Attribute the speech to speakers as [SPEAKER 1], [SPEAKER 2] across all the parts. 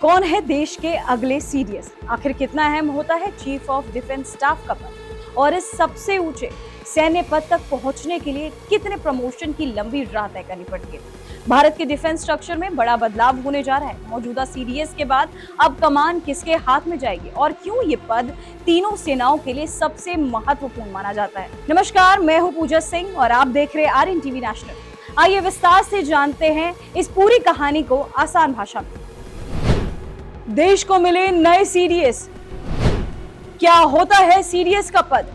[SPEAKER 1] कौन है देश के अगले सीडीएस? आखिर कितना अहम होता है चीफ ऑफ डिफेंस स्टाफ का पद? और इस सबसे ऊंचे सैन्य पद तक पहुंचने के लिए कितने प्रमोशन की लंबी राह तय करनी पड़ती है? भारत के डिफेंस स्ट्रक्चर में बड़ा बदलाव होने जा रहा है। मौजूदा सीडीएस के बाद अब कमान किसके हाथ में जाएगी और क्यों ये पद तीनों सेनाओं के लिए सबसे महत्वपूर्ण माना जाता है? नमस्कार, मैं हूं पूजा सिंह और आप देख रहे हैं आरएन टीवी नेशनल। आइए विस्तार से जानते हैं इस पूरी कहानी को आसान भाषा में। देश को मिले नए सीडीएस। क्या होता है सीडीएस का पद?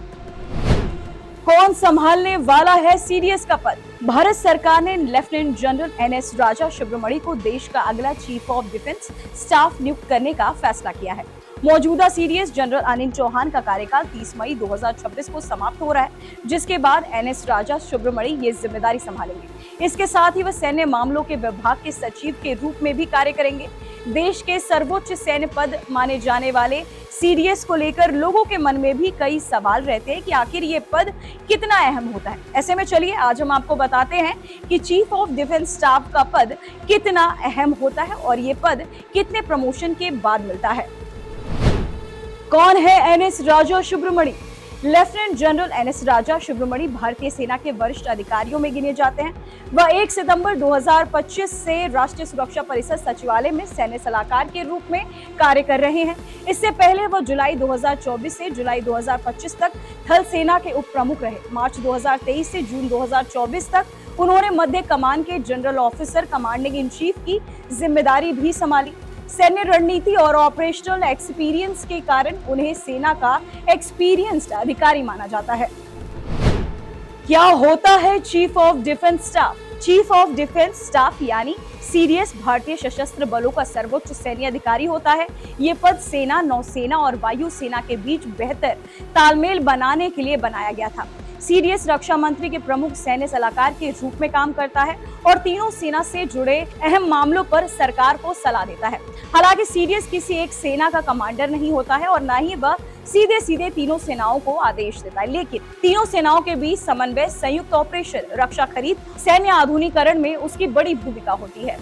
[SPEAKER 1] कौन संभालने वाला है सीडीएस का पद? भारत सरकार ने लेफ्टिनेंट जनरल एनएस राजा सुब्रमणि को देश का अगला चीफ ऑफ डिफेंस स्टाफ नियुक्त करने का फैसला किया है। मौजूदा सीडीएस जनरल अनिल चौहान का कार्यकाल 30 मई 2026 को समाप्त हो रहा है, जिसके बाद एनएस राजा सुब्रमणि ये जिम्मेदारी संभालेंगे। इसके साथ ही वह सैन्य मामलों के विभाग के सचिव के रूप में भी कार्य करेंगे। देश के सर्वोच्च सैन्य पद माने जाने वाले सीडीएस को लेकर लोगों के मन में भी कई सवाल रहते हैं कि आखिर ये पद कितना अहम होता है। ऐसे में चलिए आज हम आपको बताते हैं कि चीफ ऑफ डिफेंस स्टाफ का पद कितना अहम होता है और ये पद कितने प्रमोशन के बाद मिलता है। कौन है एनएस राजा सुब्रमणि? लेफ्टिनेंट जनरल एनएस राजा सुब्रमणि भारतीय सेना के वरिष्ठ अधिकारियों में गिने जाते हैं। वह 1 सितंबर 2025 से राष्ट्रीय सुरक्षा परिषद सचिवालय में सैन्य सलाहकार के रूप में कार्य कर रहे हैं। इससे पहले वह जुलाई 2024 से जुलाई 2025 तक थल सेना के उप प्रमुख रहे। मार्च 2023 से जून 2024 तक उन्होंने मध्य कमान के general officer commanding in chief की जिम्मेदारी भी संभाली। सैन्य रणनीति और ऑपरेशनल एक्सपीरियंस के कारण उन्हें सेना का एक्सपीरियंस्ड अधिकारी माना जाता है। क्या होता है chief of defence staff? Chief of defence staff यानी सीडीएस भारतीय सशस्त्र बलों का सर्वोच्च सैन्य अधिकारी होता है। ये पद सेना, नौसेना और वायु सेना के बीच बेहतर तालमेल बनाने के लिए बनाया गया था। सीडीएस रक्षा मंत्री के प्रमुख सैन्य सलाहकार के रूप में काम करता है और तीनों सेना से जुड़े अहम मामलों पर सरकार को सलाह देता है। हालांकि सीडीएस किसी एक सेना का कमांडर नहीं होता है और न ही वह सीधे सीधे तीनों सेनाओं को आदेश देता है, लेकिन तीनों सेनाओं के बीच समन्वय, संयुक्त ऑपरेशन, रक्षा खरीद, सैन्य आधुनिकीकरण में उसकी बड़ी भूमिका होती है।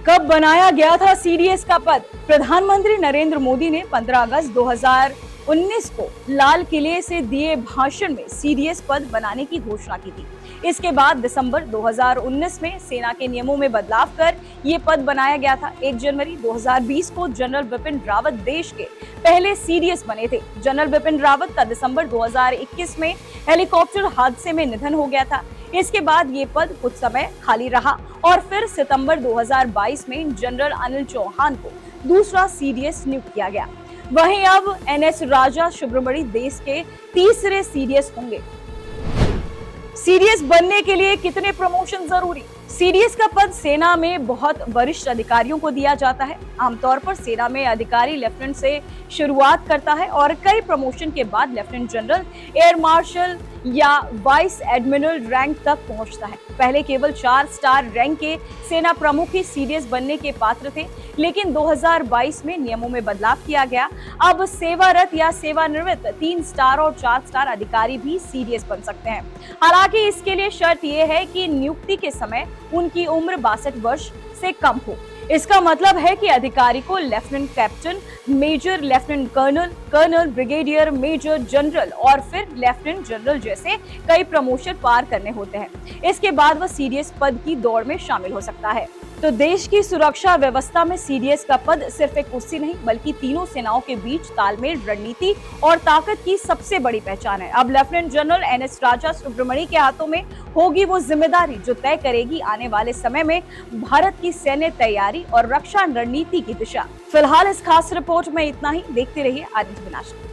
[SPEAKER 1] कब बनाया गया था सीडीएस का पद? प्रधानमंत्री नरेंद्र मोदी ने 15 अगस्त 2019 को लाल किले से दिए भाषण में सीडीएस पद बनाने की घोषणा की थी। इसके बाद दिसंबर 2019 में सेना के नियमों में बदलाव कर ये पद बनाया गया था। 1 जनवरी 2020 को जनरल बिपिन रावत देश के पहले सीडीएस बने थे। जनरल बिपिन रावत का दिसंबर 2021 में हेलीकॉप्टर हादसे में निधन हो गया था। इसके बाद ये पद कुछ समय खाली रहा और फिर सितंबर 2022 में जनरल अनिल चौहान को दूसरा सीडीएस नियुक्त किया गया। वहीं अब एनएस राजा सुब्रमणि देश के तीसरे सीडीएस होंगे। सीडीएस बनने के लिए कितने प्रमोशन जरूरी? सीडीएस का पद सेना में बहुत वरिष्ठ अधिकारियों को दिया जाता है। आमतौर पर सेना में अधिकारी लेफ्टिनेंट से शुरुआत करता है और कई प्रमोशन के बाद लेफ्टिनेंट जनरल, एयर मार्शल या वाइस एडमिरल रैंक तक पहुंचता है। पहले केवल 4 स्टार रैंक के सेना प्रमुख ही सीडीएस बनने के पात्र थे, लेकिन 2022 में नियमों में बदलाव किया गया। अब सेवारत या सेवानिवृत्त 3 स्टार और 4 स्टार अधिकारी भी सीडीएस बन सकते हैं। हालांकि इसके लिए शर्त यह है कि नियुक्ति के समय उनकी उम्र 62 वर्ष से कम हो। इसका मतलब है कि अधिकारी को lieutenant captain, major, lieutenant colonel, colonel, brigadier, major, general और फिर लेफ्टिनेंट जनरल जैसे कई प्रमोशन पार करने होते हैं। इसके बाद वह सीडीएस पद की दौड़ में शामिल हो सकता है। तो देश की सुरक्षा व्यवस्था में सीडीएस का पद सिर्फ एक कुर्सी नहीं, बल्कि तीनों सेनाओं के बीच तालमेल, रणनीति और ताकत की सबसे बड़ी पहचान है। अब लेफ्टिनेंट जनरल एनएस राजा सुब्रमणि के हाथों में होगी वो जिम्मेदारी जो तय करेगी आने वाले समय में भारत की सैन्य तैयारी और रक्षा रणनीति की दिशा। फिलहाल इस खास रिपोर्ट में इतना ही। देखते रहिए आरएन टीवी नेशनल।